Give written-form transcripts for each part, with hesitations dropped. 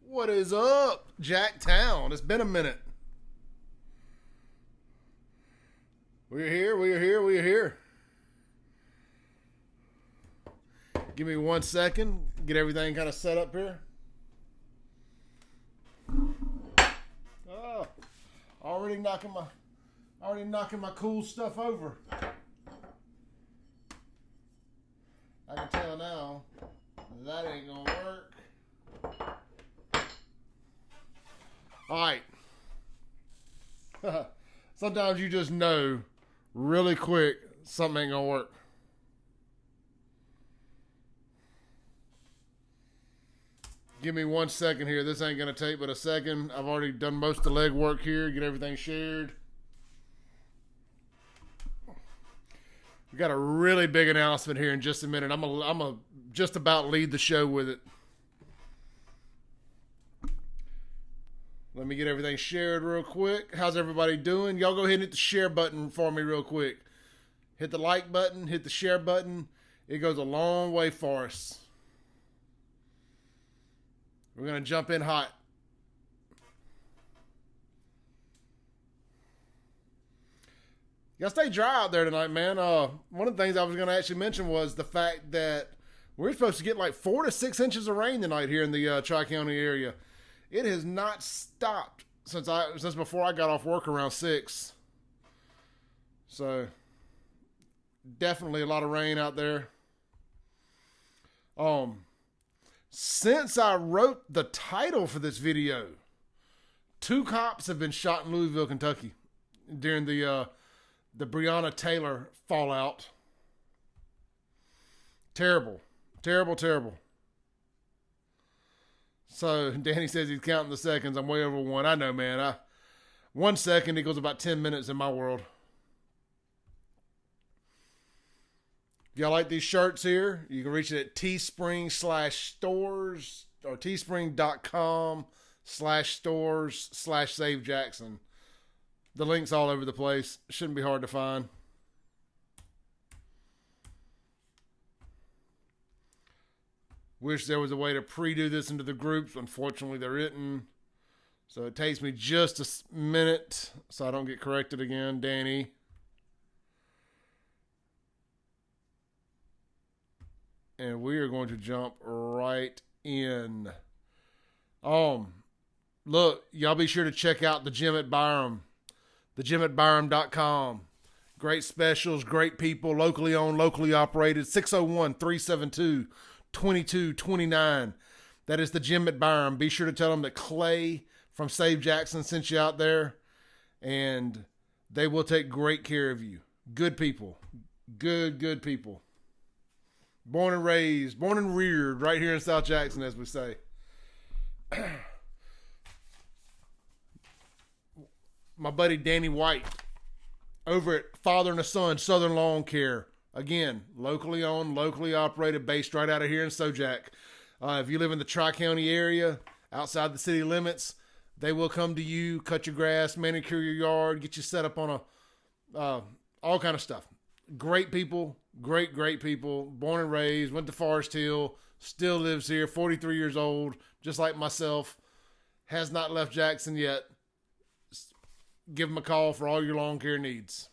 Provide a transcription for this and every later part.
What is up, Jacktown? It's been a minute. We're here. Give me 1 second. Get everything kind of set up here. Oh, already knocking my cool stuff over. I can tell now that ain't gonna work. Alright. Sometimes you just know really quick something ain't gonna work. Give me 1 second here. This ain't gonna take but a second. I've already done most of the legwork here. Get everything shared. We got a really big announcement here in just a minute. I'm a just about lead the show with it. Let me get everything shared real quick. How's everybody doing? Y'all go ahead and hit the share button for me real quick. Hit the like button, hit the share button. It goes a long way for us. We're going to jump in hot. You gotta stay dry out there tonight, man. One of the things I was going to actually mention was the fact that we're supposed to get like 4 to 6 inches of rain tonight here in the Tri-County area. It has not stopped since before I got off work around 6. So definitely a lot of rain out there. Since I wrote the title for this video, 2 cops have been shot in Louisville, Kentucky during the Breonna Taylor fallout. Terrible. So Danny says he's counting the seconds. I'm way over 1. I know, man. 1 second equals about 10 minutes in my world. If y'all like these shirts here, you can reach it at Teespring/stores or teespring.com/stores/Save Jackson. The link's all over the place. Shouldn't be hard to find. Wish there was a way to pre-do this into the groups. Unfortunately, there isn't. So it takes me just a minute so I don't get corrected again, Danny. And we are going to jump right in. Look, y'all be sure to check out the gym at Byram. thegym@byram.com. Great specials, great people, locally owned, locally operated. 601-372-2229. That is the gym at Byram. Be sure to tell them that Clay from Save Jackson sent you out there, and they will take great care of you. Good people. Good people. Born and raised, born and reared right here in South Jackson, as we say. My buddy Danny White over at Father and Son Southern Lawn Care. Again, locally owned, locally operated, based right out of here in Sojak. If you live in the Tri-County area, outside the city limits, they will come to you, cut your grass, manicure your yard, get you set up on all kind of stuff. Great people, great people, born and raised, went to Forest Hill, still lives here, 43 years old, just like myself, has not left Jackson yet. Give them a call for all your lawn care needs.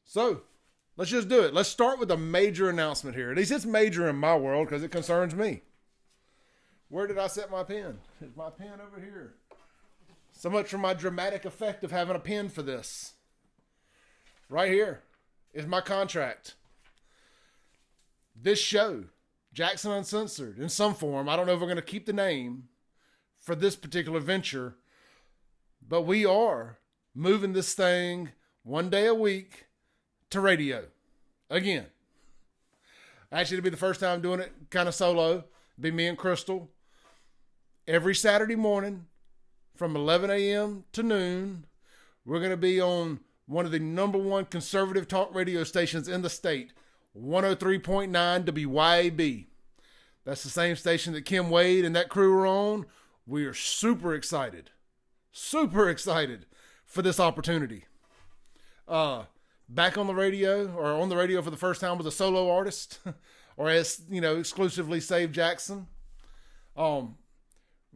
So, let's just do it. Let's start with a major announcement here. At least it's major in my world because it concerns me. Where did I set my pen? Is my pen over here? So much for my dramatic effect of having a pen for this. Right here is my contract. This show, Jxn Uncensored, in some form. I don't know if we're going to keep the name for this particular venture, but we are moving this thing 1 day a week to radio. Again. Actually, it'll be the first time doing it kind of solo. It'll be me and Crystal. Every Saturday morning from 11 a.m. to noon, we're going to be on one of the #1 conservative talk radio stations in the state, 103.9 WYAB. That's the same station that Kim Wade and that crew are on. We are super excited for this opportunity. back on the radio or on the radio for the first time with a solo artist or as, exclusively Save Jxn. We're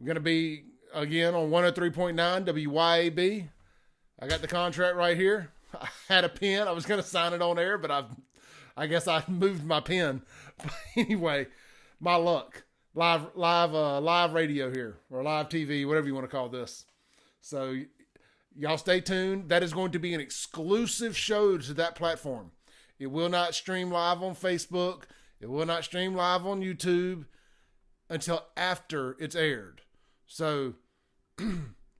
going to be again on 103.9 WYAB. I got the contract right here. I had a pen. I was going to sign it on air, but I guess I moved my pen. But anyway, my luck. Live radio here, or live TV, whatever you want to call this. So y'all stay tuned. That is going to be an exclusive show to that platform. It will not stream live on Facebook. It will not stream live on YouTube until after it's aired. So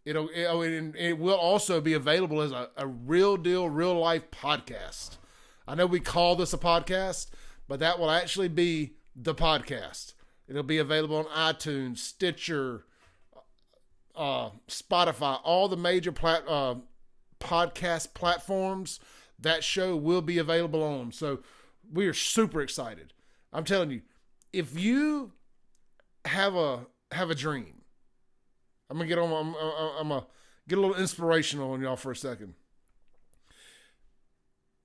it will also be available as a real deal, real life podcast. I know we call this a podcast, but that will actually be the podcast. It'll be available on iTunes, Stitcher, Spotify, all the major podcast platforms. That show will be available on. So we are super excited. I'm telling you, if you have a dream, I'm gonna get a little inspirational on y'all for a second.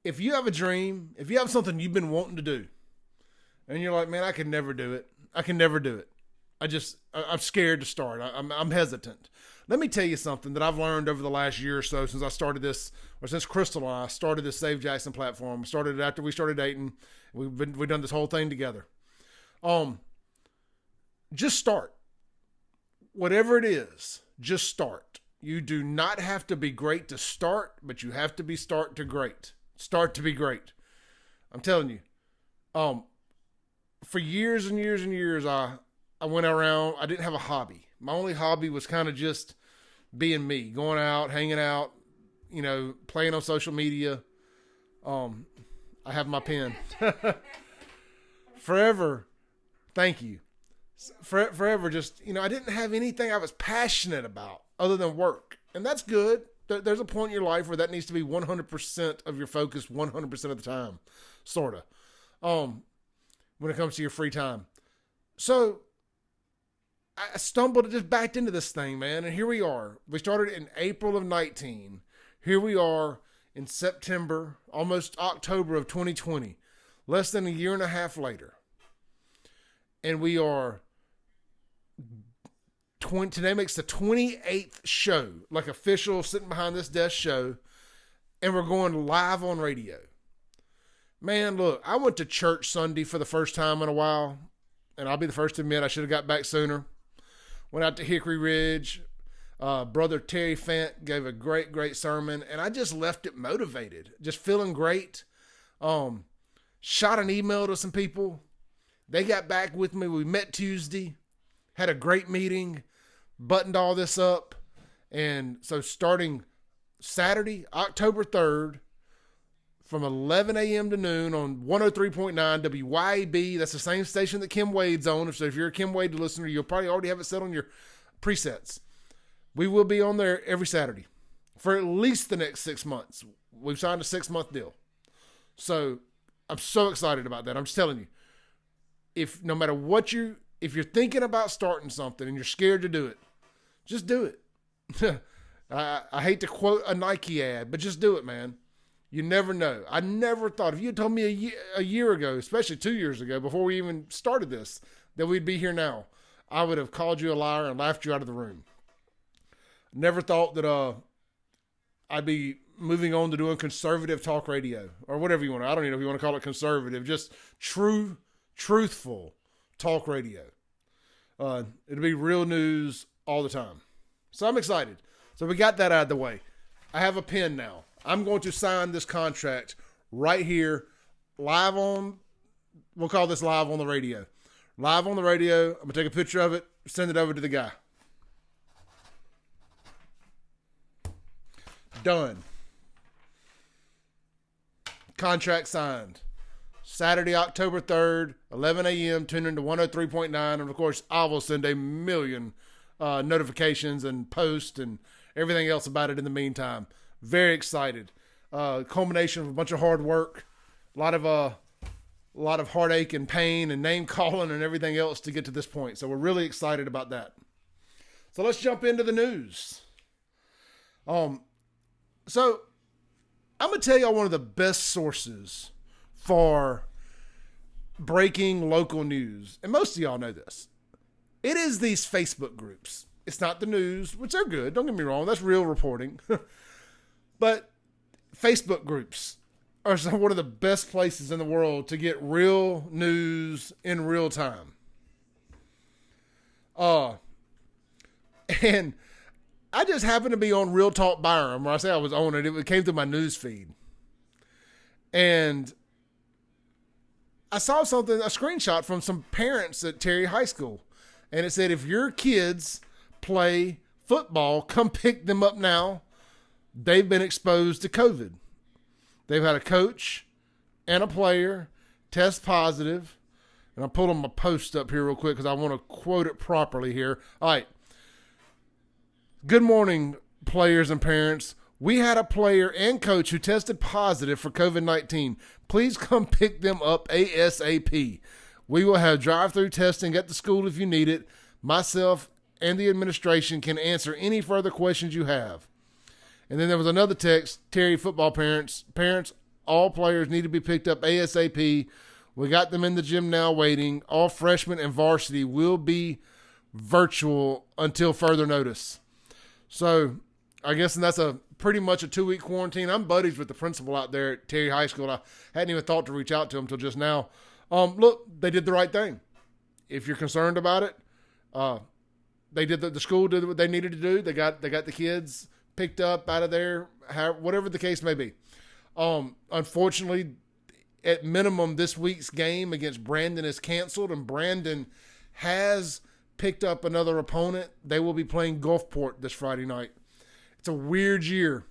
If you have a dream, if you have something you've been wanting to do, and you're like, man, I can never do it. I'm scared to start. I'm hesitant. Let me tell you something that I've learned over the last year or so since I started this, or since Crystal and I started this Save Jxn platform. Started it after we started dating. We've done this whole thing together. Just start. Whatever it is, just start. You do not have to be great to start, but you have to be start to be great. I'm telling you. For years and years and years, I went around. I didn't have a hobby. My only hobby was kind of just being me, going out, hanging out, playing on social media. I have my pen. Forever. Thank you. Forever just, I didn't have anything I was passionate about other than work. And that's good. There's a point in your life where that needs to be 100% of your focus 100% of the time. Sorta. When it comes to your free time. So I just backed into this thing, man. And here we are. We started in April of 19. Here we are in September, almost October of 2020, less than a year and a half later. And we are, today makes the 28th show, like official sitting behind this desk show. And we're going live on radio. Man, look, I went to church Sunday for the first time in a while, and I'll be the first to admit I should have got back sooner. Went out to Hickory Ridge. Brother Terry Fant gave a great, great sermon, and I just left it motivated, just feeling great. Shot an email to some people. They got back with me. We met Tuesday, had a great meeting, buttoned all this up, and so starting Saturday, October 3rd, from 11 a.m. to noon on 103.9 WYAB. That's the same station that Kim Wade's on. So if you're a Kim Wade listener, you'll probably already have it set on your presets. We will be on there every Saturday for at least the next 6 months. We've signed a 6-month deal. So I'm so excited about that. I'm just telling you, if no matter what if you're thinking about starting something and you're scared to do it, just do it. I hate to quote a Nike ad, but just do it, man. You never know. I never thought, if you had told me a year ago, especially 2 years ago, before we even started this, that we'd be here now, I would have called you a liar and laughed you out of the room. Never thought that I'd be moving on to doing conservative talk radio, or whatever you want. I don't even know if you want to call it conservative, just truthful talk radio. It'll be real news all the time. So I'm excited. So we got that out of the way. I have a pen now. I'm going to sign this contract right here, live on, we'll call this live on the radio. Live on the radio. I'm going to take a picture of it, send it over to the guy. Done. Contract signed. Saturday, October 3rd, 11 a.m., tune into 103.9. And, of course, I will send a million notifications and posts and everything else about it in the meantime. Very excited. Culmination of a bunch of hard work, a lot of heartache and pain and name calling and everything else to get to this point. So we're really excited about that. So let's jump into the news. So I'm going to tell y'all one of the best sources for breaking local news. And most of y'all know this. It is these Facebook groups. It's not the news, which are good. Don't get me wrong. That's real reporting. But Facebook groups are one of the best places in the world to get real news in real time. And I just happened to be on Real Talk Byram, where I say I was on it. It came through my news feed. And I saw something, a screenshot from some parents at Terry High School. And it said, if your kids play football, come pick them up now. They've been exposed to COVID. They've had a coach and a player test positive. And I'm pulling my post up here real quick because I want to quote it properly here. All right. Good morning, players and parents. We had a player and coach who tested positive for COVID-19. Please come pick them up ASAP. We will have drive-through testing at the school if you need it. Myself and the administration can answer any further questions you have. And then there was another text, Terry football parents. Parents, all players need to be picked up ASAP. We got them in the gym now waiting. All freshmen and varsity will be virtual until further notice. So I guess that's pretty much a 2-week quarantine. I'm buddies with the principal out there at Terry High School. I hadn't even thought to reach out to him until just now. Look, they did the right thing. If you're concerned about it, they did the school did what they needed to do. They got the kids picked up out of there, whatever the case may be. Unfortunately, at minimum, this week's game against Brandon is canceled, and Brandon has picked up another opponent. They will be playing Gulfport this Friday night. It's a weird year.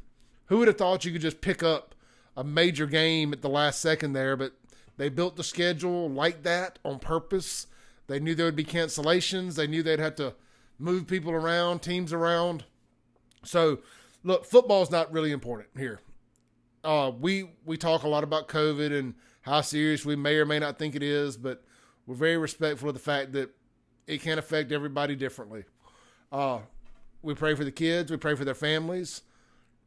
Who would have thought you could just pick up a major game at the last second there? But they built the schedule like that on purpose. They knew there would be cancellations. They knew they'd have to move people around, teams around. So, look, football's not really important here. We talk a lot about COVID and how serious we may or may not think it is, but we're very respectful of the fact that it can affect everybody differently. We pray for the kids. We pray for their families.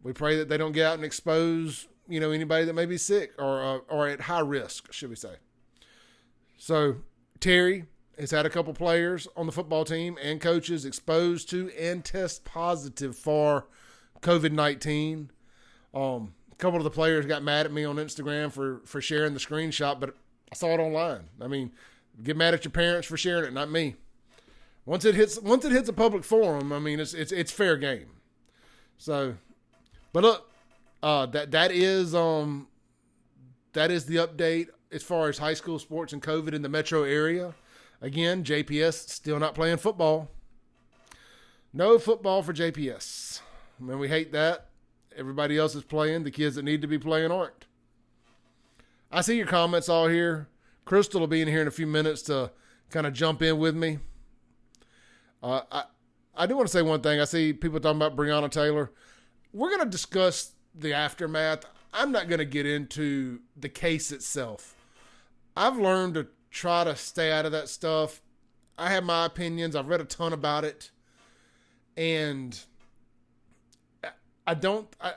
We pray that they don't get out and expose, anybody that may be sick or at high risk, should we say. So Terry has had a couple players on the football team and coaches exposed to and test positive for COVID-19. A couple of the players got mad at me on Instagram for sharing the screenshot, but I saw it online. I mean, get mad at your parents for sharing it, not me. Once it hits a public forum, I mean, it's fair game. So, but look, that is the update as far as high school sports and COVID in the metro area. Again, JPS still not playing football. No football for JPS. I mean, we hate that. Everybody else is playing. The kids that need to be playing aren't. I see your comments all here. Crystal will be in here in a few minutes to kind of jump in with me. I do want to say one thing. I see people talking about Breonna Taylor. We're going to discuss the aftermath. I'm not going to get into the case itself. I've learned to try to stay out of that stuff. I have my opinions. I've read a ton about it. And I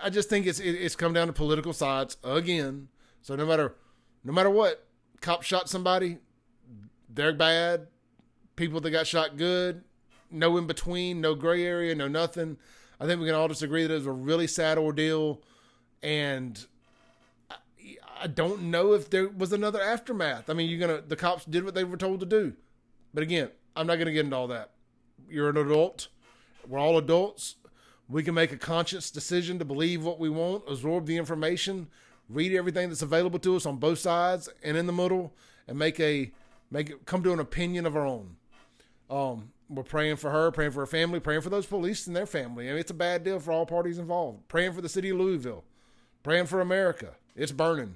just think it's come down to political sides again. So no matter what, cops shot somebody, they're bad. People that got shot good. No in between, no gray area, no nothing. I think we can all just agree that it was a really sad ordeal. And I don't know if there was another aftermath. I mean, the cops did what they were told to do. But again, I'm not going to get into all that. You're an adult. We're all adults. We can make a conscious decision to believe what we want, absorb the information, read everything that's available to us on both sides and in the middle, and come to an opinion of our own. We're praying for her, praying for her family, praying for those police and their family. I mean, it's a bad deal for all parties involved. Praying for the city of Louisville. Praying for America. It's burning.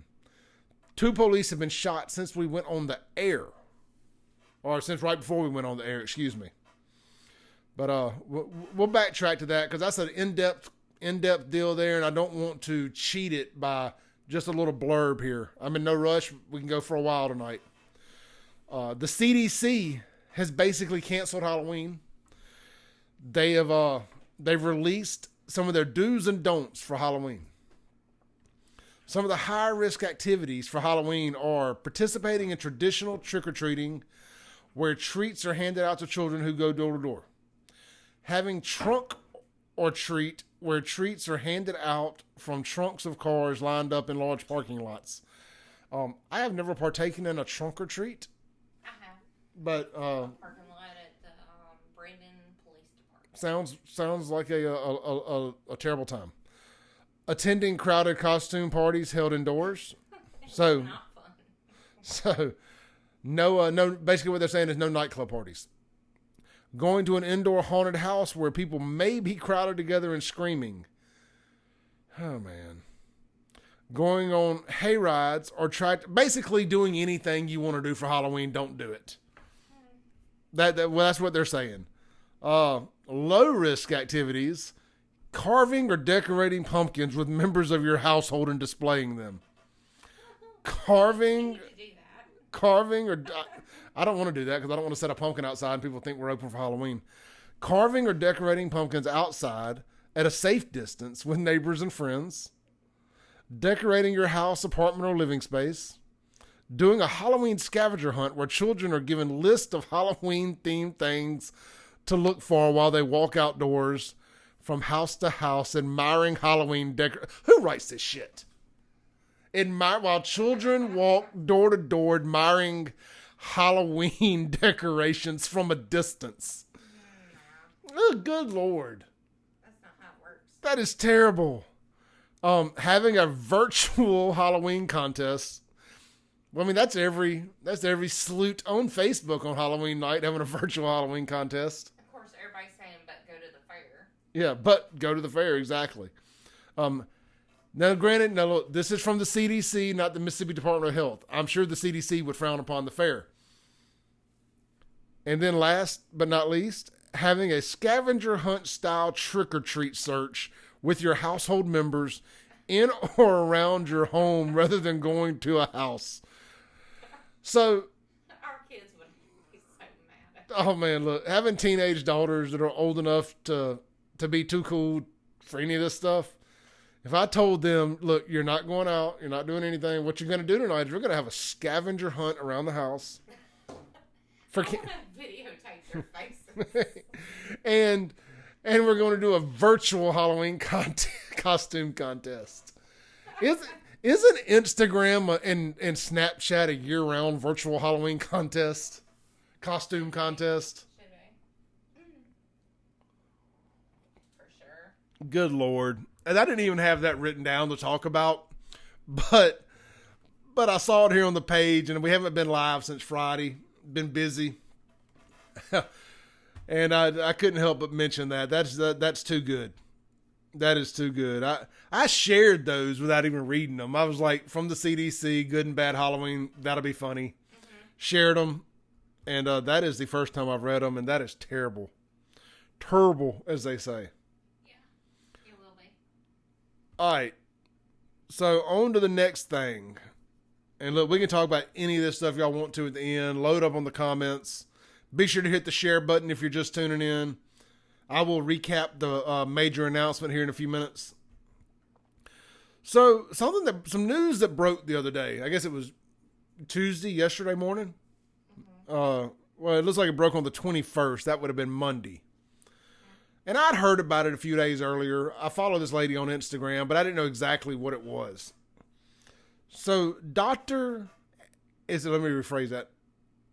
2 police have been shot since we went on the air. Or since right before we went on the air, excuse me. But we'll backtrack to that because that's an in-depth deal there, and I don't want to cheat it by just a little blurb here. I'm in no rush. We can go for a while tonight. The CDC has basically canceled Halloween. They've released some of their do's and don'ts for Halloween. Some of the higher risk activities for Halloween are participating in traditional trick-or-treating, where treats are handed out to children who go door to door. Having trunk or treat, where treats are handed out from trunks of cars lined up in large parking lots. I have never partaken in a trunk or treat. I have. But Parking lot at the Brandon Police Department. sounds like a terrible time. Attending crowded costume parties held indoors. So Not fun. So no. Basically, what they're saying is no nightclub parties. Going to an indoor haunted house where people may be crowded together and screaming. Oh man. Going on hay rides or basically doing anything you want to do for Halloween. Don't do it. Well, that's what they're saying. Low risk activities: carving or decorating pumpkins with members of your household and displaying them. Carving or I don't want to do that because I don't want to set a pumpkin outside and people think we're open for Halloween. Carving or decorating pumpkins outside at a safe distance with neighbors and friends. Decorating your house, apartment, or living space. Doing a Halloween scavenger hunt where children are given lists of Halloween-themed things to look for while they walk outdoors from house to house, admiring Halloween Who writes this shit? While children walk door to door, admiring Halloween decorations from a distance. Oh, good Lord. That's not how it works. That is terrible. Having a virtual Halloween contest. Well, I mean, that's every sloot on Facebook on Halloween night having a virtual Halloween contest. Of course, everybody's saying, but go to the fair. Yeah, but go to the fair, exactly. Now, granted, look, this is from the CDC, not the Mississippi Department of Health. I'm sure the CDC would frown upon the fair. And then last but not least, having a scavenger hunt style trick-or-treat search with your household members in or around your home rather than going to a house. So, our kids would be so mad. Oh man, look, having teenage daughters that are old enough to be too cool for any of this stuff. If I told them, look, you're not going out, you're not doing anything, what you're going to do tonight is we're going to have a scavenger hunt around the house. I want to videotape their faces. and we're going to do a virtual Halloween costume contest. Isn't Instagram and Snapchat a year-round virtual Halloween costume contest? Should we? For sure. Good Lord. And I didn't even have that written down to talk about, but I saw it here on the page, and we haven't been live since Friday. Been busy. And I couldn't help but mention that. That's too good. That is too good. I shared those without even reading them. I was like, from the CDC, good and bad Halloween, that'll be funny. Mm-hmm. Shared them, and that is the first time I've read them, and that is terrible. Terrible, as they say. Yeah, it will be. All right. So on to the next thing. And look, we can talk about any of this stuff y'all want to at the end. Load up on the comments. Be sure to hit the share button if you're just tuning in. I will recap the major announcement here in a few minutes. So some news that broke the other day. I guess it was yesterday morning. Mm-hmm. Well, it looks like it broke on the 21st. That would have been Monday. And I'd heard about it a few days earlier. I follow this lady on Instagram, but I didn't know exactly what it was. So let me rephrase that.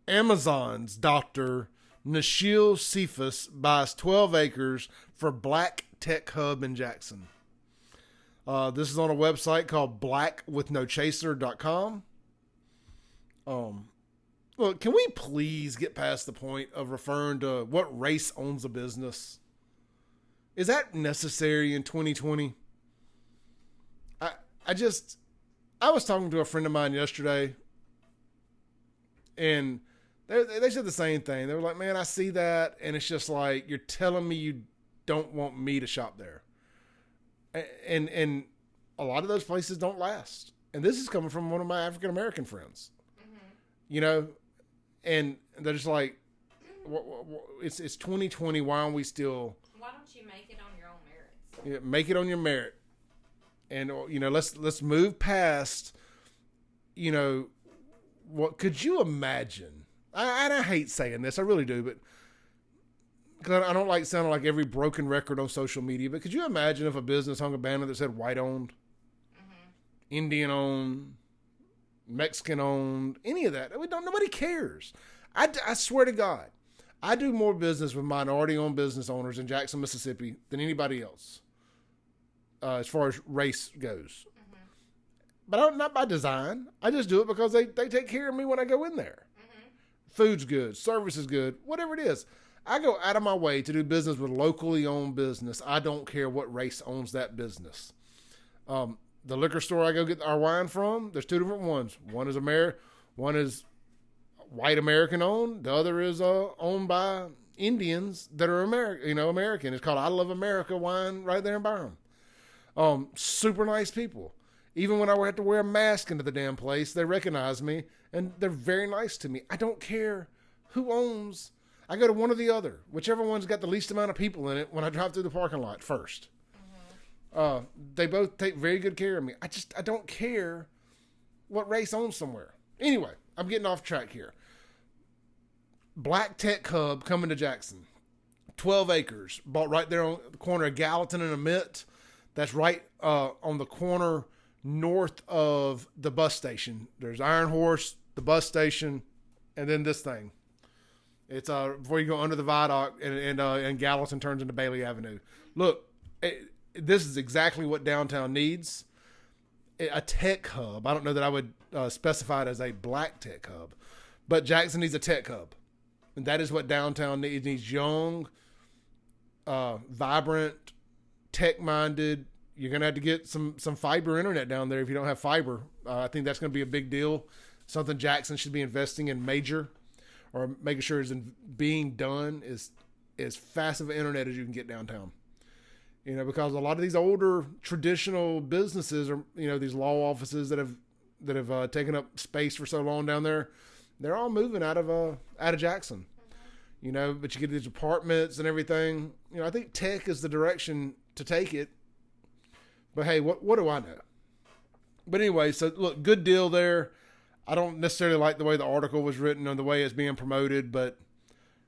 Amazon's Dr. Nashil Cephas buys 12 acres for Black Tech Hub in Jackson. This is on a website called blackwithnochaser.com. Look, can we please get past the point of referring to what race owns a business? Is that necessary in 2020? I was talking to a friend of mine yesterday, and they said the same thing. They were like, man, I see that, and it's just like, you're telling me you don't want me to shop there. And a lot of those places don't last. And this is coming from one of my African-American friends. Mm-hmm. You know, and they're just like, it's 2020, why aren't we still... Why don't you make it on your own merits? Yeah, make it on your merit. And, let's move past, what could you imagine? I hate saying this. I really do, but because I don't like sounding like every broken record on social media, but could you imagine if a business hung a banner that said white owned, Indian owned, Mexican owned, any of that? Nobody cares. I swear to God, I do more business with minority owned business owners in Jackson, Mississippi than anybody else. As far as race goes. But not by design. I just do it because they take care of me when I go in there. Food's good, service is good, whatever it is. I go out of my way to do business with locally owned business. I don't care what race owns that business. The liquor store I go get our wine from, there's two different ones. One is white American owned. The other is owned by Indians that are American. It's called I Love America Wine right there in Byram. Super nice people. Even when I have to wear a mask into the damn place, they recognize me and they're very nice to me. I don't care who owns. I go to one or the other, whichever one's got the least amount of people in it when I drive through the parking lot first. They both take very good care of me. I don't care what race owns somewhere. Anyway, I'm getting off track here. Black Tech Hub coming to Jackson. 12 acres. Bought right there on the corner of Gallatin and Amit. That's right on the corner north of the bus station. There's Iron Horse, the bus station, and then this thing. It's before you go under the viaduct and Gallatin turns into Bailey Avenue. Look, this is exactly what downtown needs. A tech hub. I don't know that I would specify it as a black tech hub, but Jackson needs a tech hub. And that is what downtown needs. It needs young, vibrant, tech-minded. You're going to have to get some fiber internet down there if you don't have fiber. I think that's going to be a big deal. Something Jackson should be investing in major, or making sure is being done is as fast of an internet as you can get downtown. Because a lot of these older traditional businesses are, these law offices that have taken up space for so long down there, they're all moving out of Jackson. But you get these apartments and everything. I think tech is the direction to take it. But hey, what do I know? But anyway, so look, good deal there. I don't necessarily like the way the article was written or the way it's being promoted, but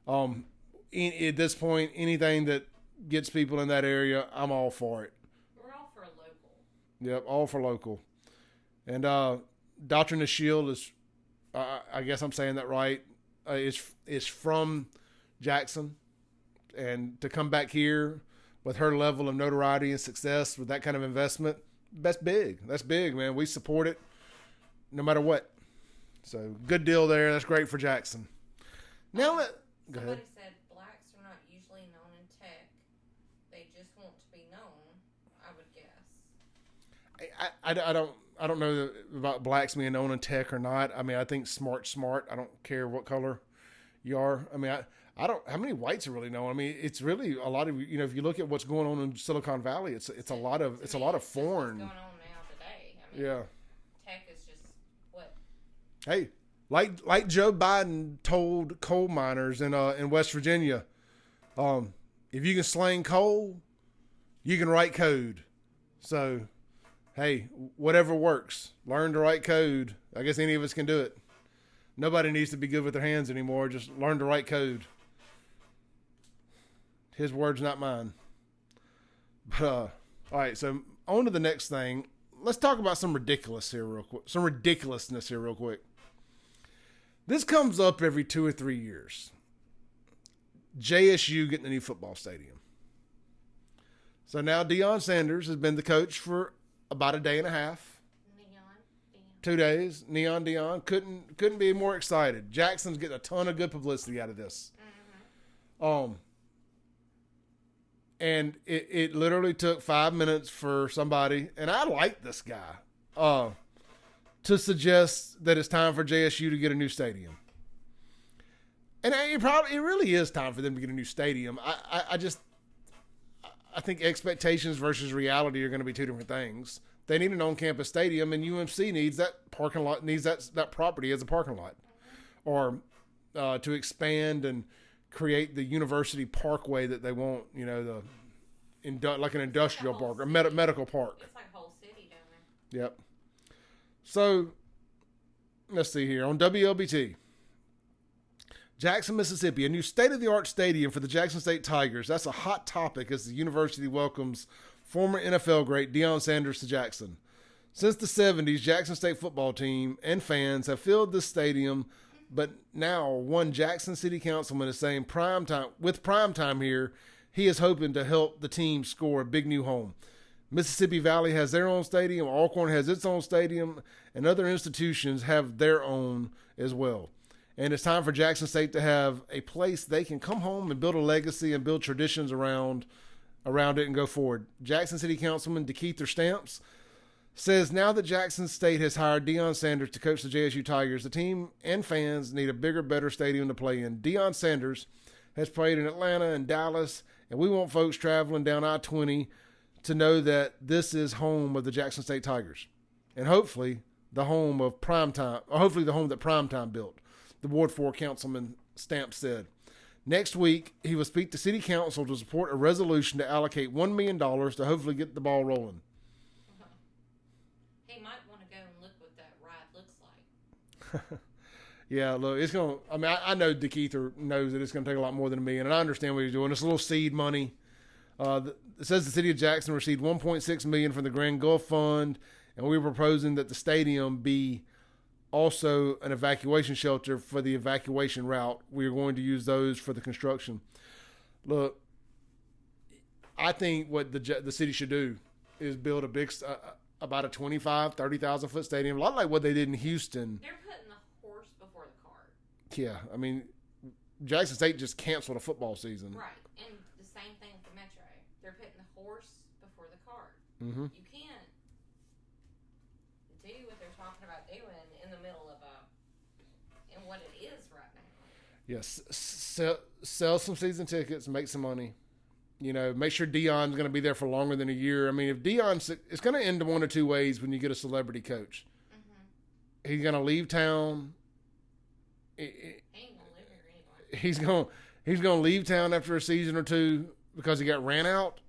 at this point, anything that gets people in that area, I'm all for it. We're all for local. Yep, all for local. And Dr. Shield is, I guess I'm saying that right, is from Jackson. And to come back here with her level of notoriety and success with that kind of investment, that's big. That's big, man. We support it no matter what. So good deal there. That's great for Jackson. Now go ahead. Somebody said blacks are not usually known in tech. They just want to be known, I would guess. I don't know about blacks being known in tech or not. I mean, I think smart. I don't care what color you are. I mean, I don't. How many whites are really known? I mean, it's really a lot of if you look at what's going on in Silicon Valley, it's a lot of foreign. What's going on now today? I mean, yeah. Tech is just what. Hey, like Joe Biden told coal miners in West Virginia, if you can sling coal, you can write code. So, hey, whatever works. Learn to write code. I guess any of us can do it. Nobody needs to be good with their hands anymore. Just learn to write code. His words, not mine. But, all right, so on to the next thing. Let's talk about some ridiculousness here real quick. This comes up every 2 or 3 years. JSU getting a new football stadium. So now Deion Sanders has been the coach for about a day and a half. 2 days. Neon Deion couldn't be more excited. Jackson's getting a ton of good publicity out of this. And it literally took 5 minutes for somebody, and I like this guy, to suggest that it's time for JSU to get a new stadium. And it really is time for them to get a new stadium. I think expectations versus reality are going to be two different things. They need an on-campus stadium, and UMC needs that parking lot, needs that property as a parking lot, or to expand and create the university parkway that they want. Like an industrial park or medical park. It's like a whole city. Yep. So, let's see here. On WLBT, Jackson, Mississippi, a new state-of-the-art stadium for the Jackson State Tigers. That's a hot topic as the university welcomes former NFL great Deion Sanders to Jackson. Since the 70s, Jackson State football team and fans have filled this stadium, but now one Jackson City Councilman is saying prime time here, he is hoping to help the team score a big new home. Mississippi Valley has their own stadium, Alcorn has its own stadium, and other institutions have their own as well. And it's time for Jackson State to have a place they can come home and build a legacy and build traditions around it and go forward. Jackson City Councilman DeKeither Stamps says now that Jackson State has hired Deion Sanders to coach the JSU Tigers, the team and fans need a bigger, better stadium to play in. Deion Sanders has played in Atlanta and Dallas, and we want folks traveling down I-20 to know that this is home of the Jackson State Tigers, and hopefully the home of Primetime, or hopefully the home that Primetime built, the Ward 4 Councilman Stamps said. Next week, he will speak to City Council to support a resolution to allocate $1 million to hopefully get the ball rolling. He might want to go and look what that ride looks like. Yeah, look, it's going to, I mean, I know DeKeither knows that it's going to take a lot more than $1 million, and I understand what he's doing. It's a little seed money. It says the city of Jackson received $1.6 million from the Grand Gulf Fund, and we were proposing that the stadium be also an evacuation shelter for the evacuation route. We are going to use those for the construction. Look, I think what the city should do is build a big, about a 25, 30,000 foot stadium, a lot like what they did in Houston. They're putting the horse before the cart. Yeah, I mean, Jackson State just canceled a football season. Right, and the same thing with the Metro. They're putting the horse before the cart. Mm-hmm. You can't do what they're talking about doing in the middle of in what it is right now. Yes, sell some season tickets, make some money. You know, make sure Deion's going to be there for longer than a year. I mean, if Deion's, it's going to end one of two ways when you get a celebrity coach. Mm-hmm. He's going to leave town. He ain't gonna live here anyway. He's going to leave town after a season or two because he got ran out,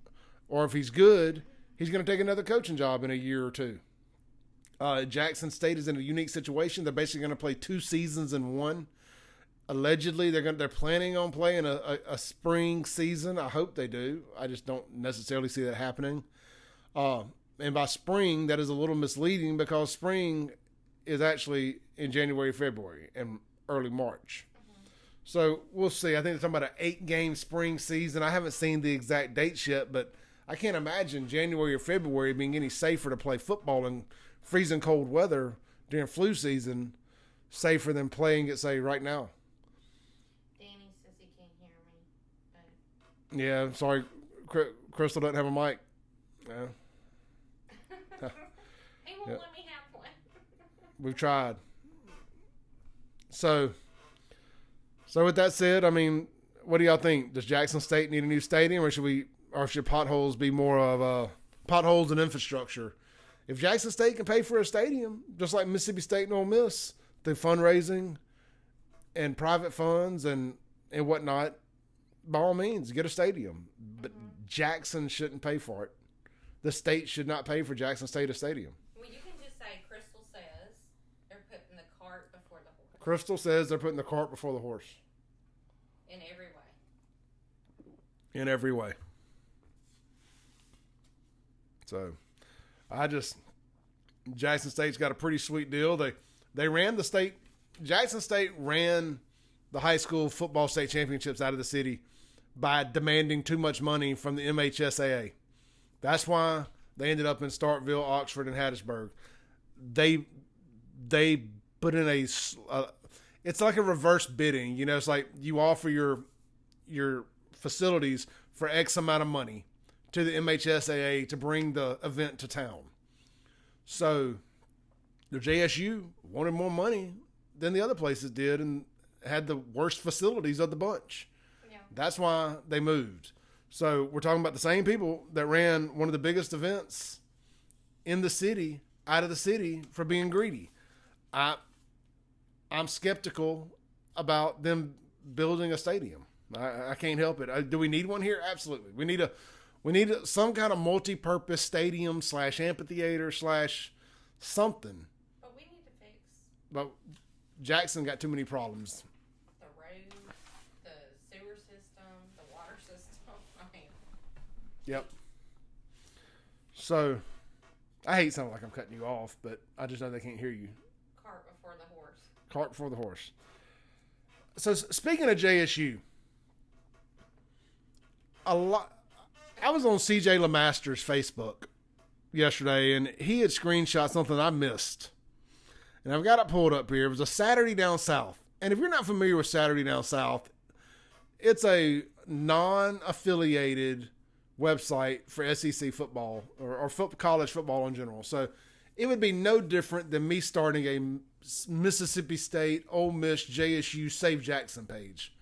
or if he's good, he's going to take another coaching job in a year or two. Jackson State is in a unique situation. They're basically going to play 2 seasons in one. Allegedly, they're planning on playing a spring season. I hope they do. I just don't necessarily see that happening. And by spring, that is a little misleading because spring is actually in January, February, and early March. Mm-hmm. So we'll see. I think they're talking about an 8-game spring season. I haven't seen the exact dates yet, but I can't imagine January or February being any safer to play football in freezing cold weather during flu season, safer than playing it, say, right now. Danny says he can't hear me. But... Yeah, I'm sorry. Crystal doesn't have a mic. Yeah. He won't let me have one. We've tried. So with that said, I mean, what do y'all think? Does Jackson State need a new stadium, or should potholes be more of potholes and infrastructure? If Jackson State can pay for a stadium, just like Mississippi State and Ole Miss, the fundraising and private funds and whatnot, by all means, get a stadium. But Jackson shouldn't pay for it. The state should not pay for Jackson State a stadium. Well, you can just say Crystal says they're putting the cart before the horse. Crystal says they're putting the cart before the horse. In every way. In every way. So... Jackson State's got a pretty sweet deal. They ran the state. Jackson State ran the high school football state championships out of the city by demanding too much money from the MHSAA. That's why they ended up in Starkville, Oxford, and Hattiesburg. They put in it's like a reverse bidding. You know, it's like you offer your facilities for X amount of money to the MHSAA to bring the event to town. So the JSU wanted more money than the other places did and had the worst facilities of the bunch. Yeah. That's why they moved. So we're talking about the same people that ran one of the biggest events in the city, out of the city, for being greedy. I'm skeptical about them building a stadium. I can't help it. Do we need one here? Absolutely. We need some kind of multi-purpose stadium / amphitheater / something. But we need to fix But Jackson got too many problems. the road, the sewer system, the water system. I mean, Yep. So, I hate sounding like I'm cutting you off, but I just know they can't hear you. cart before the horse. Cart before the horse. So, speaking of JSU, I was on CJ LeMaster's Facebook yesterday, and he had screenshot something I missed. And I've got it pulled up here. It was a Saturday Down South. And if you're not familiar with Saturday Down South, it's a non-affiliated website for SEC football or college football in general. So it would be no different than me starting a Mississippi State, Ole Miss, JSU, Save Jackson page.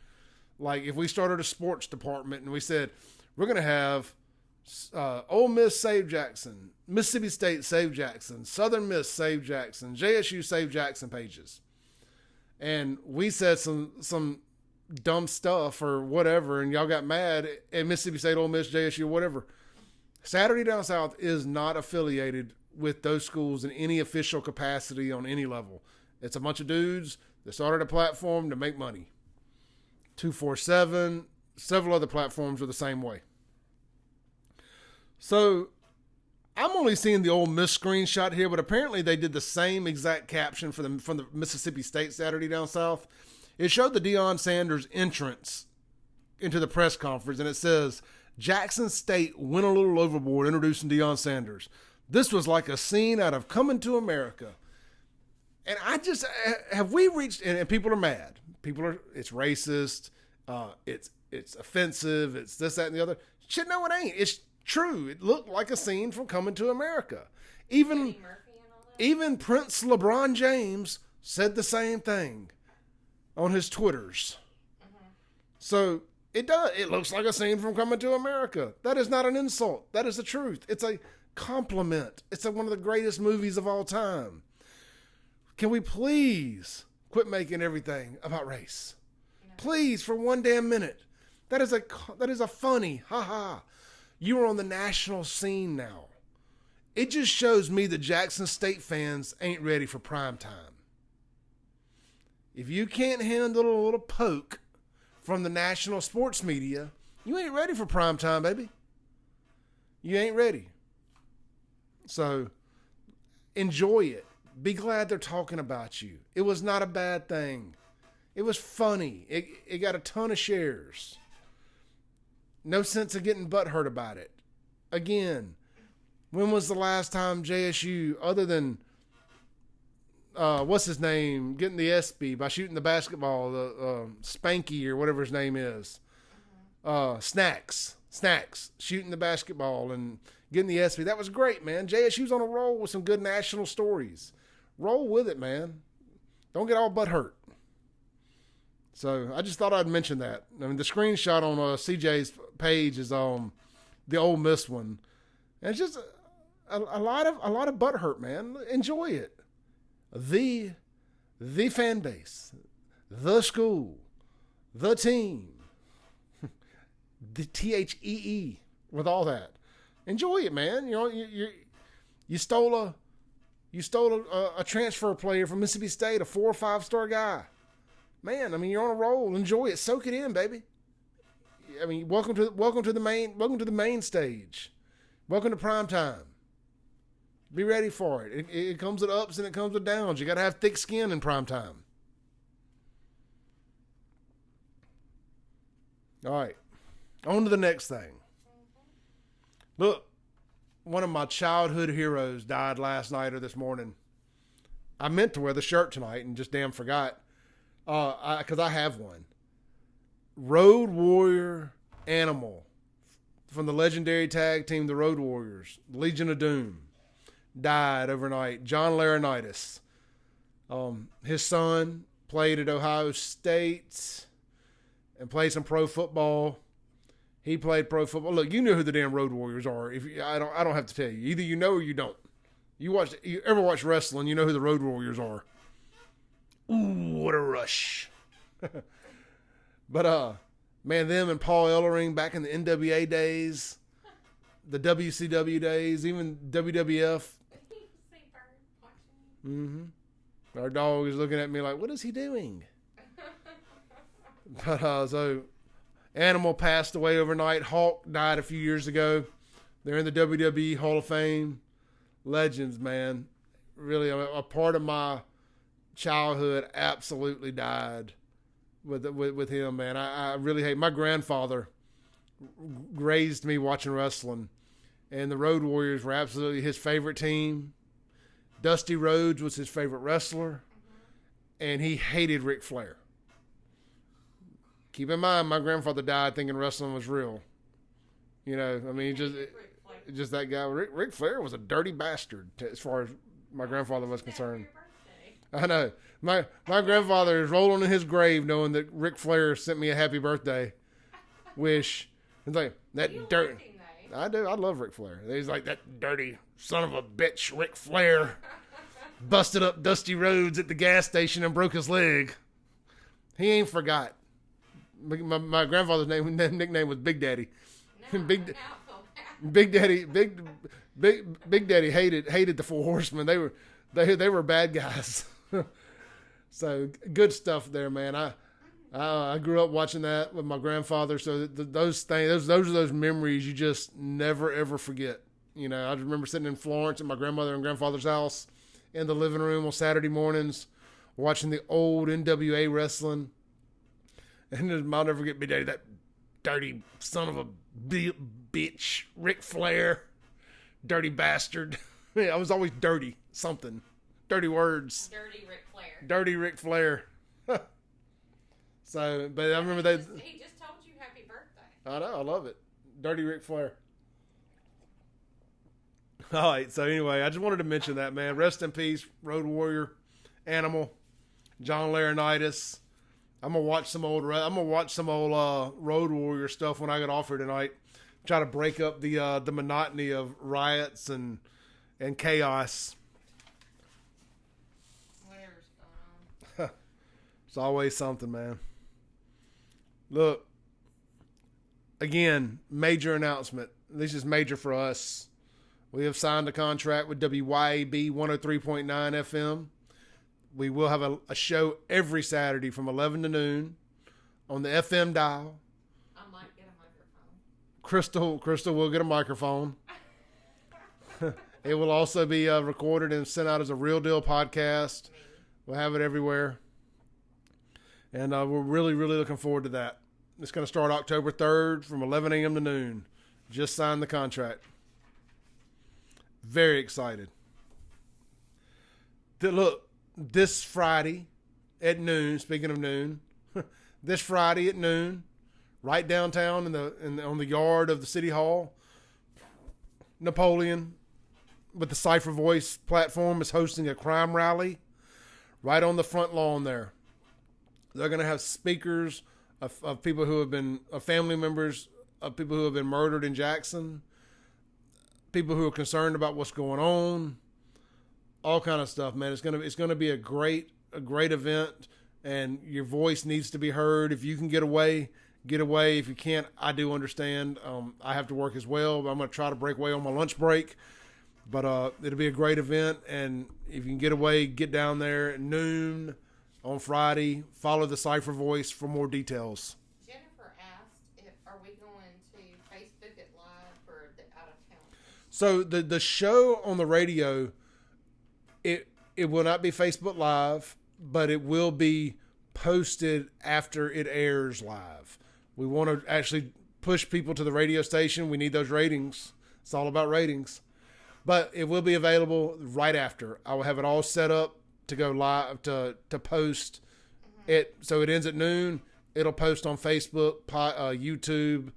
Like if we started a sports department and we said, we're going to have Ole Miss Save Jackson, Mississippi State Save Jackson, Southern Miss Save Jackson, JSU Save Jackson pages. And we said some dumb stuff or whatever, and y'all got mad at Mississippi State, Ole Miss, JSU, whatever. Saturday Down South is not affiliated with those schools in any official capacity on any level. It's a bunch of dudes that started a platform to make money. 247, several other platforms are the same way. So I'm only seeing the Ole Miss screenshot here, but apparently they did the same exact caption from the Mississippi State Saturday Down South. It showed the Deion Sanders entrance into the press conference, and it says, Jackson State went a little overboard introducing Deion Sanders. This was like a scene out of Coming to America. And I just, have we reached, and people are mad. It's racist, it's offensive, it's this, that, and the other. Shit, no, it ain't. It's true. It looked like a scene from Coming to America. Even Prince LeBron James said the same thing on his Twitters. Mm-hmm. So it does. It looks like a scene from Coming to America. That is not an insult. That is the truth. It's a compliment. It's one of the greatest movies of all time. Can we please quit making everything about race? No. Please, for one damn minute. That is a funny, haha. You are on the national scene now. It just shows me that Jackson State fans ain't ready for prime time. If you can't handle a little poke from the national sports media, you ain't ready for prime time, baby. You ain't ready. So enjoy it. Be glad they're talking about you. It was not a bad thing. It was funny. It got a ton of shares. No sense of getting butthurt about it. Again, when was the last time JSU, other than, what's his name, getting the ESPY by shooting the basketball, the Spanky or whatever his name is, Snacks, shooting the basketball and getting the ESPY. That was great, man. JSU's on a roll with some good national stories. Roll with it, man. Don't get all butthurt. So I just thought I'd mention that. I mean, the screenshot on CJ's page is the Ole Miss one, and it's just a lot of butthurt, man. Enjoy it. The fan base, the school, the team, the THEE with all that. Enjoy it, man. You know, you stole a transfer player from Mississippi State, a 4 or 5 star guy. Man, I mean, you're on a roll. Enjoy it. Soak it in, baby. I mean, welcome to the main stage. Welcome to prime time. Be ready for it. It comes with ups and it comes with downs. You got to have thick skin in prime time. All right. On to the next thing. Look, one of my childhood heroes died last night or this morning. I meant to wear the shirt tonight and just damn forgot. Because I have one. Road Warrior Animal from the legendary tag team, the Road Warriors, Legion of Doom, died overnight. John Laurinaitis. His son played at Ohio State and played some pro football. He played pro football. Look, you know who the damn Road Warriors are. I don't have to tell you. Either you know or you don't. You ever watch wrestling, you know who the Road Warriors are. Ooh, what a rush. But, man, them and Paul Ellering back in the NWA days, the WCW days, even WWF. Mm-hmm. Our dog is looking at me like, what is he doing? But so Animal passed away overnight. Hawk died a few years ago. They're in the WWE Hall of Fame. Legends, man. Really, a part of my childhood absolutely died with him, man. I really hate. My grandfather raised me watching wrestling, and the Road Warriors were absolutely his favorite team. Dusty Rhodes was his favorite wrestler, and he hated Ric Flair. Keep in mind, my grandfather died thinking wrestling was real. You know, I mean, just that guy. Ric Flair was a dirty bastard as far as my grandfather was concerned. I know. My grandfather is rolling in his grave knowing that Ric Flair sent me a happy birthday wish. It's like, that dirt. I do. I love Ric Flair. He's like, that dirty son of a bitch, Ric Flair, busted up Dusty Rhodes at the gas station and broke his leg. He ain't forgot. My grandfather's nickname was Big Daddy. No, Big Daddy hated the Four Horsemen. They were bad guys. So good stuff there, man. I grew up watching that with my grandfather. So those things, those are those memories you just never ever forget. You know, I remember sitting in Florence at my grandmother and grandfather's house in the living room on Saturday mornings, watching the old NWA wrestling. And I'll never forget Big Daddy, that dirty son of a bitch, Ric Flair, dirty bastard. I was always dirty, something. Dirty words. Dirty Ric Flair. Dirty Ric Flair. So, but I remember he just told you happy birthday. I know, I love it. Dirty Ric Flair. All right, so anyway, I just wanted to mention that, man. Rest in peace, Road Warrior, Animal, John Laurinaitis. I'm gonna watch some old Road Warrior stuff when I get off here tonight. Try to break up the monotony of riots and chaos. Whatever's going on. It's always something, man. Look, again, major announcement. This is major for us. We have signed a contract with WYAB 103.9 FM. We will have a show every Saturday from 11 to noon on the FM dial. I might get a microphone. Crystal will get a microphone. It will also be recorded and sent out as a Real Deal podcast. We'll have it everywhere. And we're really, really looking forward to that. It's going to start October 3rd from 11 a.m. to noon. Just signed the contract. Very excited. Look, this Friday at noon, speaking of noon, this Friday at noon, right downtown on the yard of the City Hall, Napoleon, with the Cypher Voice platform, is hosting a crime rally right on the front lawn there. They're going to have speakers of people who have been family members of people who have been murdered in Jackson, people who are concerned about what's going on, all kind of stuff, man. It's gonna be a great event, and your voice needs to be heard. If you can get away. If you can't, I do understand. I have to work as well, but I'm gonna try to break away on my lunch break. But it'll be a great event, and if you can get away, get down there at noon on Friday. Follow the Cypher Voice for more details. Jennifer asked, are we going to Facebook it live for the out of town? So the show on the radio, it will not be Facebook Live, but it will be posted after it airs live. We want to actually push people to the radio station. We need those ratings. It's all about ratings. But it will be available right after. I will have it all set up to go live, to post it. So it ends at noon. It'll post on Facebook, YouTube,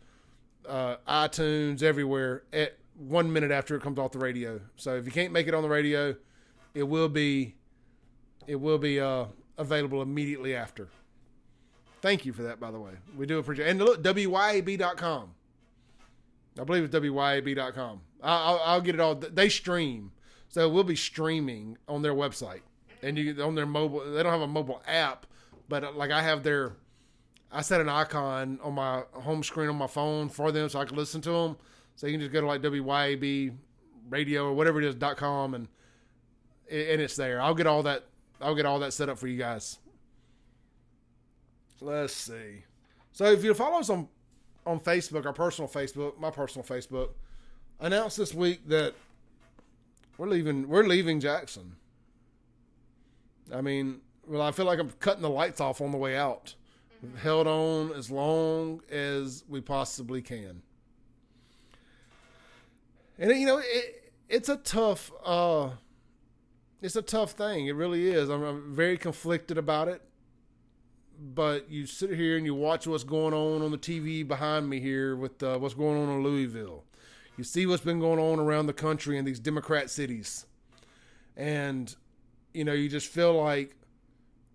iTunes, everywhere at 1 minute after it comes off the radio. So if you can't make it on the radio, it will be available immediately after. Thank you for that, by the way. We do appreciate it. And look, WYAB.com. I believe it's WYAB.com. I'll get it all. They stream. So we'll be streaming on their website. And on their mobile. They don't have a mobile app, but like I set an icon on my home screen on my phone for them so I can listen to them. So you can just go to like WYAB radio or whatever it is .com, and and it's there. I'll get all that set up for you guys. Let's see. So if you follow us on Facebook, my personal Facebook, announced this week that we're leaving Jackson. I mean, well, I feel like I'm cutting the lights off on the way out. We've held on as long as we possibly can. And it's a tough thing. It really is. I'm very conflicted about it. But you sit here and you watch what's going on the TV behind me here with what's going on in Louisville. You see what's been going on around the country in these Democrat cities. And, you just feel like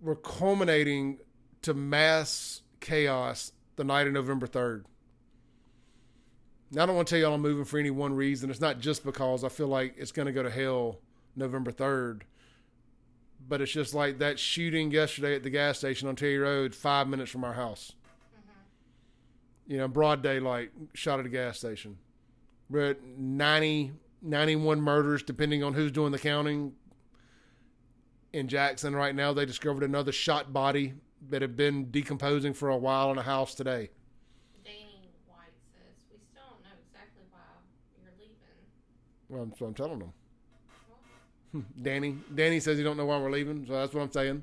we're culminating to mass chaos the night of November 3rd. Now, I don't want to tell y'all I'm moving for any one reason. It's not just because I feel like it's going to go to hell November 3rd. But it's just like that shooting yesterday at the gas station on Terry Road, 5 minutes from our house. Broad daylight, shot at a gas station. We're at 91 murders, depending on who's doing the counting. In Jackson right now, they discovered another shot body that had been decomposing for a while in a house today. Danny White says, we still don't know exactly why you're leaving. Well, so I'm telling them. Danny says he don't know why we're leaving, so that's what I'm saying.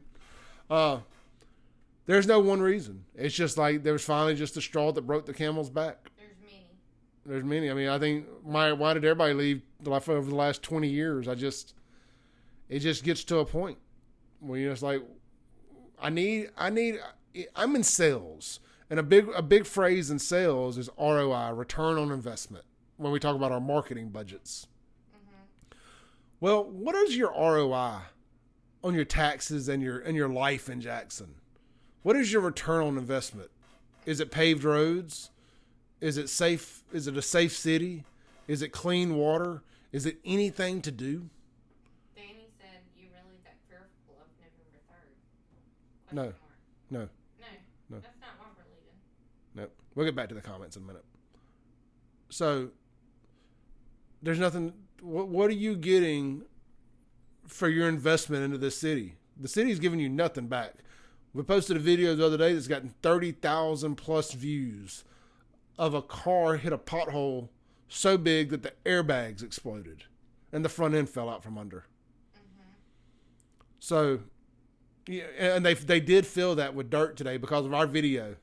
There's no one reason. It's just like there was finally just a straw that broke the camel's back. There's many. I mean, I think why did everybody leave over the last 20 years? It just gets to a point where you're just like, I'm in sales, and a big phrase in sales is ROI, return on investment, when we talk about our marketing budgets. Well, what is your ROI on your taxes and your life in Jackson? What is your return on investment? Is it paved roads? Is it safe? Is it a safe city? Is it clean water? Is it anything to do? Danny said you really that fearful of November 3rd. No. No. That's not why we're leaving. No. We'll get back to the comments in a minute. So, there's nothing. What are you getting for your investment into this city? The city's giving you nothing back. We posted a video the other day that's gotten 30,000 plus views of a car hit a pothole so big that the airbags exploded and the front end fell out from under. So, yeah, and they did fill that with dirt today because of our video.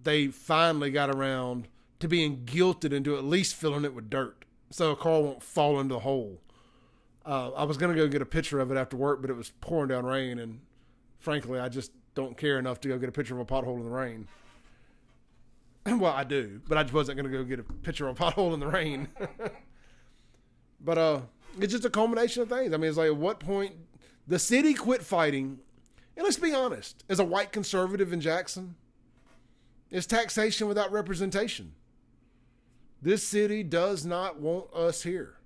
They finally got around to being guilted into at least filling it with dirt, so a car won't fall into the hole. I was going to go get a picture of it after work, but it was pouring down rain, and frankly, I just don't care enough to go get a picture of a pothole in the rain. Well, I do, but I just wasn't going to go get a picture of a pothole in the rain. But it's just a culmination of things. I mean, it's like, at what point the city quit fighting, and let's be honest, as a white conservative in Jackson, it's taxation without representation. This city does not want us here.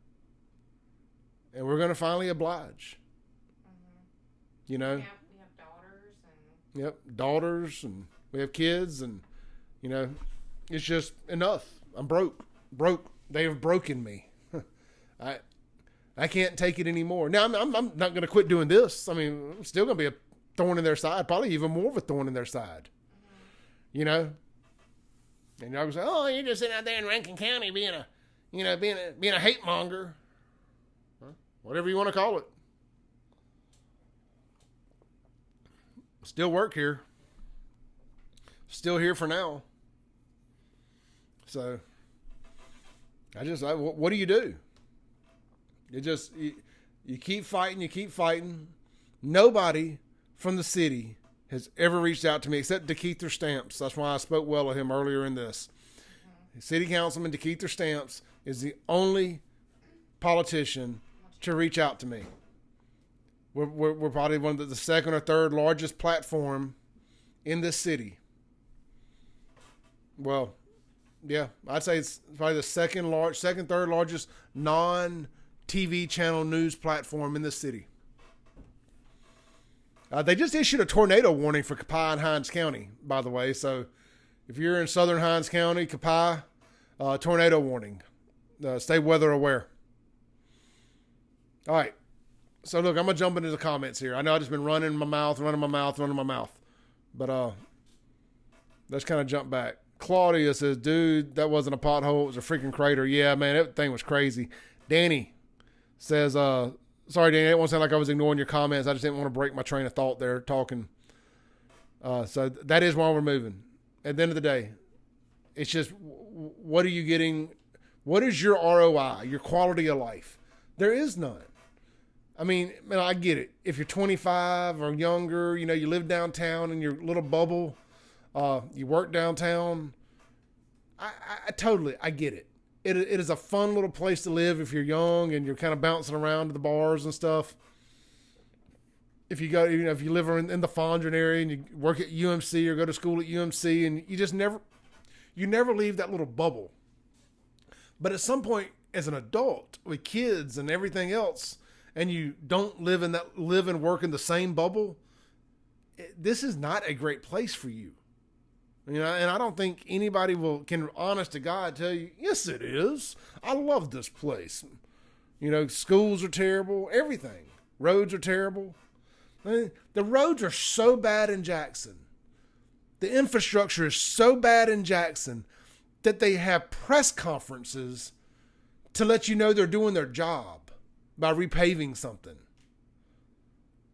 And we're going to finally oblige. We have daughters. And Yep, daughters, and we have kids, and, it's just enough. I'm broke. They have broken me. I can't take it anymore. Now, I'm not going to quit doing this. I mean, I'm still going to be a thorn in their side, probably even more of a thorn in their side. And y'all say, "Oh, you're just sitting out there in Rankin County being a hate monger." Whatever you want to call it. Still work here. Still here for now. So, what do you do? You keep fighting. Nobody from the city has ever reached out to me except DeKeither Stamps. That's why I spoke well of him earlier in this. City Councilman DeKeither Stamps is the only politician to reach out to me. We're probably one of the second or third largest platform in this city. Well, yeah, I'd say it's probably the third largest non-TV channel news platform in this city. They just issued a tornado warning for Copiah and Hinds County, by the way. So if you're in southern Hinds County, Copiah, tornado warning. Stay weather aware. All right. So look, I'm going to jump into the comments here. I know I've just been running my mouth. But let's kind of jump back. Claudia says, dude, that wasn't a pothole. It was a freaking crater. Yeah, man, that thing was crazy. Danny says, sorry, Danny, it won't sound like I was ignoring your comments. I just didn't want to break my train of thought there talking. So that is why we're moving. At the end of the day, it's just, what are you getting? What is your ROI, your quality of life? There is none. I mean, man, I get it. If you're 25 or younger, you know, you live downtown in your little bubble, you work downtown. I totally, I get it. It is a fun little place to live if you're young and you're kind of bouncing around to the bars and stuff. If you go, you know, if you live in the Fondren area and you work at UMC or go to school at UMC, and you just never leave that little bubble. But at some point, as an adult with kids and everything else, and you don't live and work in the same bubble, this is not a great place for you. You know, and I don't think anybody can honest to God tell you, yes, it is. I love this place. You know, schools are terrible, everything. Roads are terrible. The roads are so bad in Jackson. The infrastructure is so bad in Jackson that they have press conferences to let you know they're doing their job by repaving something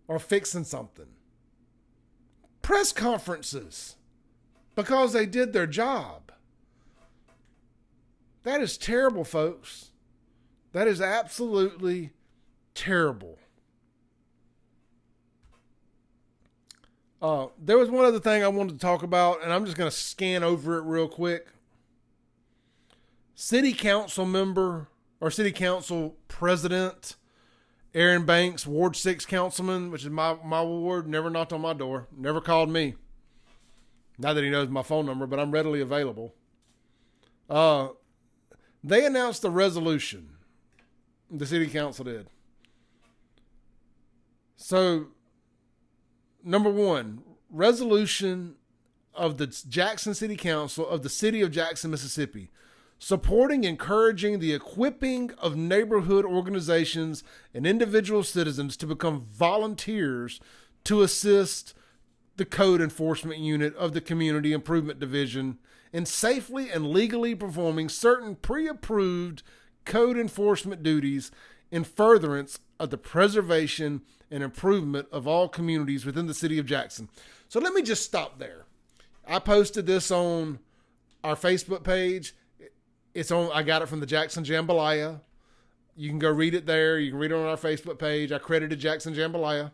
or fixing something. Press conferences because they did their job. That is terrible, folks. That is absolutely terrible. There was one other thing I wanted to talk about, and I'm just going to scan over it real quick. City council member or city council president Aaron Banks, Ward 6 councilman, which is my ward, never knocked on my door, never called me. Not that he knows my phone number, but I'm readily available. They announced the resolution. The city council did. So, number one, resolution of the Jackson City Council of the City of Jackson, Mississippi, supporting, encouraging the equipping of neighborhood organizations and individual citizens to become volunteers to assist the code enforcement unit of the Community Improvement Division in safely and legally performing certain pre-approved code enforcement duties in furtherance of the preservation and improvement of all communities within the city of Jackson. So let me just stop there. I posted this on our Facebook page. I got it from the Jackson Jambalaya. You can go read it there. You can read it on our Facebook page. I credited Jackson Jambalaya.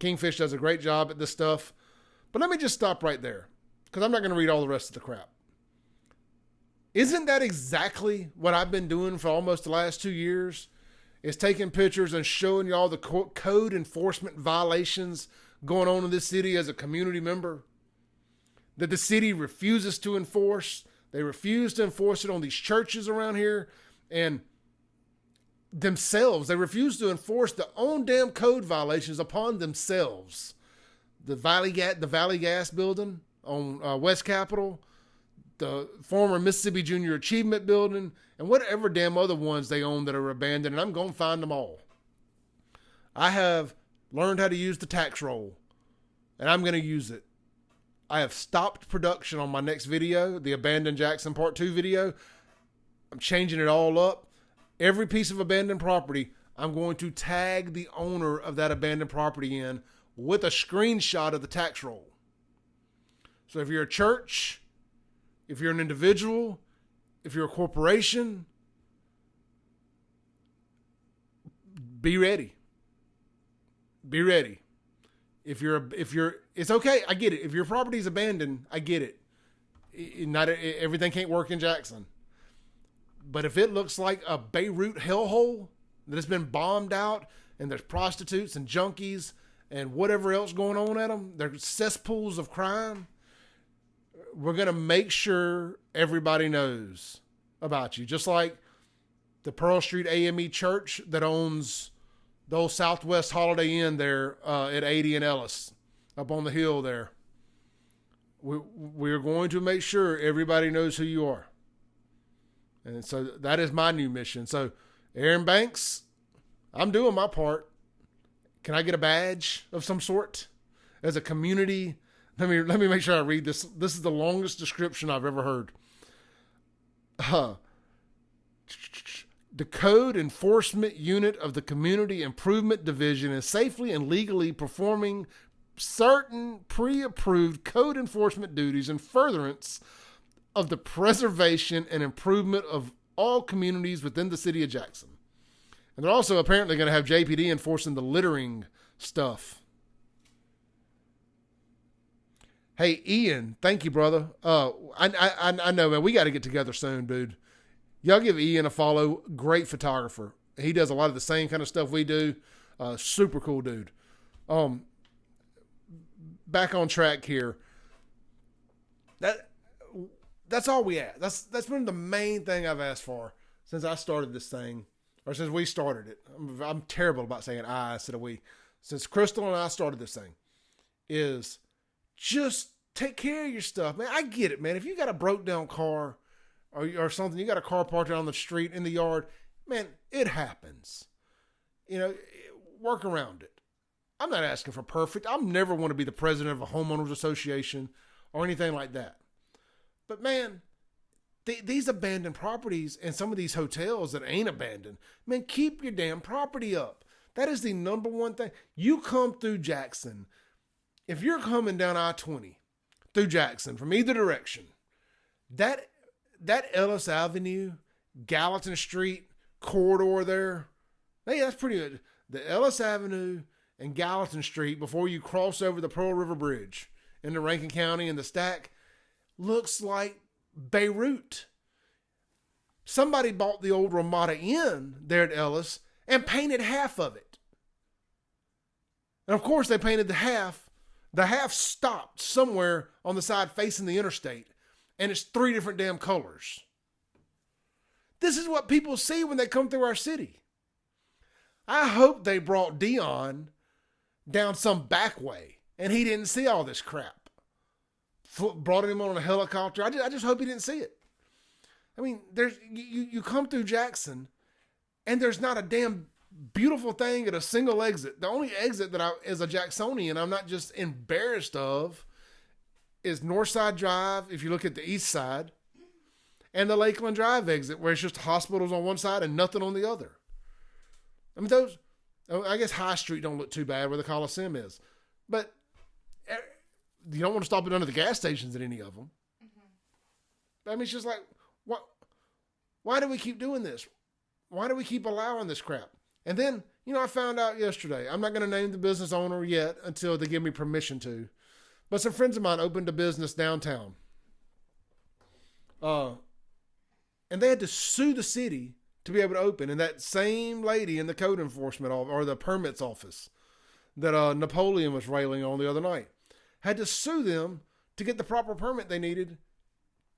Kingfish does a great job at this stuff. But let me just stop right there, because I'm not going to read all the rest of the crap. Isn't that exactly what I've been doing for almost the last 2 years? Is taking pictures and showing you all the code enforcement violations going on in this city as a community member that the city refuses to enforce. They refuse to enforce it on these churches around here and themselves. They refuse to enforce their own damn code violations upon themselves. The Valley Gas building on West Capitol, the former Mississippi Junior Achievement building, and whatever damn other ones they own that are abandoned, and I'm going to find them all. I have learned how to use the tax roll, and I'm going to use it. I have stopped production on my next video, the Abandoned Jackson Part 2 video. I'm changing it all up. Every piece of abandoned property, I'm going to tag the owner of that abandoned property in with a screenshot of the tax roll. So if you're a church, if you're an individual, if you're a corporation, be ready. Be ready. If you're, it's okay. I get it. If your property is abandoned, I get it. Not everything can't work in Jackson. But if it looks like a Beirut hellhole that has been bombed out and there's prostitutes and junkies and whatever else going on at them, there's cesspools of crime, we're going to make sure everybody knows about you. Just like the Pearl Street AME Church that owns the old Southwest Holiday Inn there at 80 and Ellis, up on the hill there. We're going to make sure everybody knows who you are. And so that is my new mission. So, Aaron Banks, I'm doing my part. Can I get a badge of some sort as a community? Let me make sure I read this. This is the longest description I've ever heard. The Code Enforcement Unit of the Community Improvement Division is safely and legally performing certain pre-approved code enforcement duties in furtherance of the preservation and improvement of all communities within the city of Jackson. And they're also apparently going to have JPD enforcing the littering stuff. Hey, Ian, thank you, brother. I know, man, we got to get together soon, dude. Y'all give Ian a follow. Great photographer. He does a lot of the same kind of stuff we do. Super cool dude. Back on track here. That's all we ask. That's been the main thing I've asked for since I started this thing, or since we started it. I'm terrible about saying I instead of we. Since Crystal and I started this thing, is just take care of your stuff, man. I get it, man. If you got a broke down car or something, you got a car parked out on the street in the yard, man, it happens. You know, work around it. I'm not asking for perfect. I never want to be the president of a homeowners association or anything like that. But man, these abandoned properties and some of these hotels that ain't abandoned, man, keep your damn property up. That is the number one thing. You come through Jackson. If you're coming down I-20 through Jackson from either direction, that Ellis Avenue, Gallatin Street corridor there, hey, that's pretty good. The Ellis Avenue and Gallatin Street before you cross over the Pearl River Bridge into Rankin County and the Stack looks like Beirut. Somebody bought the old Ramada Inn there at Ellis and painted half of it. And of course they painted the half. The half stopped somewhere on the side facing the interstate, and it's 3 different damn colors. This is what people see when they come through our city. I hope they brought Dion down some back way, and he didn't see all this crap. Brought him on a helicopter. I just hope he didn't see it. I mean, you come through Jackson, and there's not a damn beautiful thing at a single exit. The only exit that as a Jacksonian, I'm not just embarrassed of, is Northside Drive, if you look at the east side, and the Lakeland Drive exit, where it's just hospitals on one side and nothing on the other. I mean, I guess High Street don't look too bad where the Coliseum is. But you don't want to stop it under the gas stations at any of them. Mm-hmm. I mean, it's just like, why do we keep doing this? Why do we keep allowing this crap? And then, I found out yesterday, I'm not going to name the business owner yet until they give me permission to, but some friends of mine opened a business downtown. And they had to sue the city to be able to open. And that same lady in the code enforcement or the permits office that Napoleon was railing on the other night had to sue them to get the proper permit they needed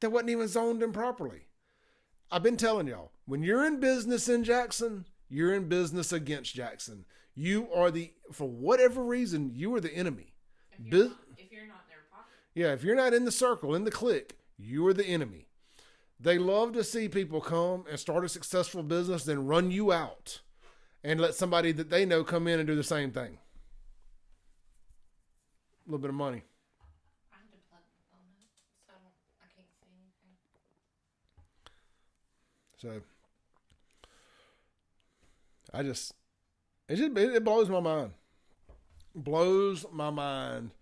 that wasn't even zoned improperly. I've been telling y'all, when you're in business in Jackson, you're in business against Jackson. You are for whatever reason, you are the enemy. If you're not in their pocket. Yeah, if you're not in the circle, in the clique, you are the enemy. They love to see people come and start a successful business, then run you out and let somebody that they know come in and do the same thing. A little bit of money. I had to plug my phone up, so I can't see anything. So it blows my mind. Blows my mind.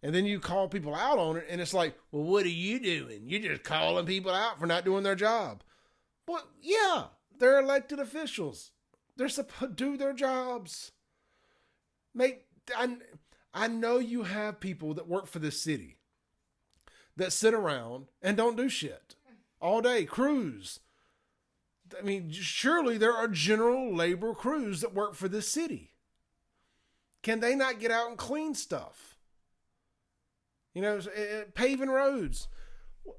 And then you call people out on it, and it's like, well, what are you doing? You're just calling people out for not doing their job. Well, yeah, they're elected officials. They're supposed to do their jobs. Mate, I know you have people that work for this city that sit around and don't do shit all day, crews. I mean, surely there are general labor crews that work for this city. Can they not get out and clean stuff? Paving roads.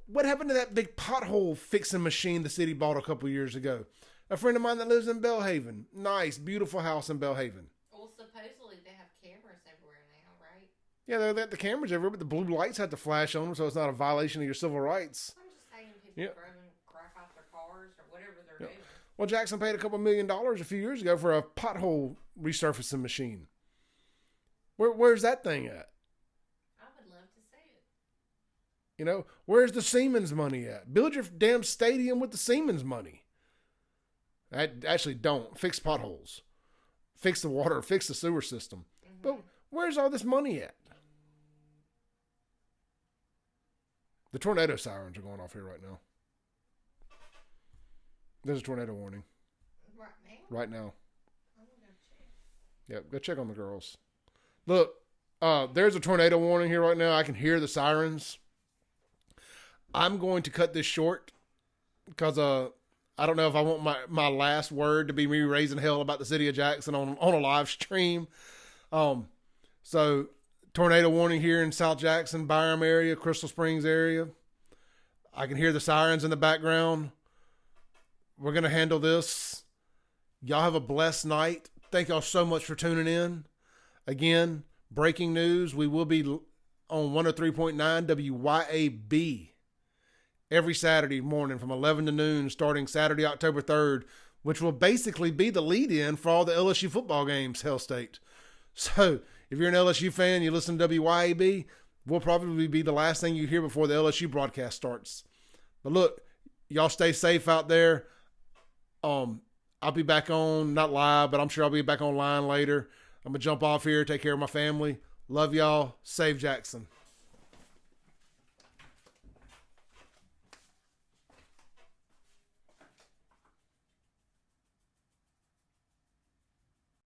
What happened to that big pothole fixing machine the city bought a couple years ago? A friend of mine that lives in Belhaven. Nice, beautiful house in Belhaven. Well, supposedly they have cameras everywhere now, right? Yeah, they got the cameras everywhere, but the blue lights have to flash on them, so it's not a violation of your civil rights. I'm just saying people throwing crap out their cars or whatever they're doing. Well, Jackson paid $2 million a few years ago for a pothole resurfacing machine. Where's that thing at? I would love to see it. You know, where's the Siemens money at? Build your damn stadium with the Siemens money. Actually, don't. Fix potholes. Fix the water. Fix the sewer system. Mm-hmm. But where's all this money at? The tornado sirens are going off here right now. There's a tornado warning. Right now? Right now. I'm going to check. Yep, go check on the girls. Look, there's a tornado warning here right now. I can hear the sirens. I'm going to cut this short because I don't know if I want my last word to be me raising hell about the city of Jackson on a live stream. So tornado warning here in South Jackson, Byram area, Crystal Springs area. I can hear the sirens in the background. We're going to handle this. Y'all have a blessed night. Thank y'all so much for tuning in. Again, breaking news. We will be on 103.9 WYAB every Saturday morning from 11 to noon, starting Saturday, October 3rd, which will basically be the lead-in for all the LSU football games, Hell State. So if you're an LSU fan, you listen to WYAB, we'll probably be the last thing you hear before the LSU broadcast starts. But look, y'all stay safe out there. I'll be back on, not live, but I'm sure I'll be back online later. I'm going to jump off here, take care of my family. Love y'all. Save Jackson.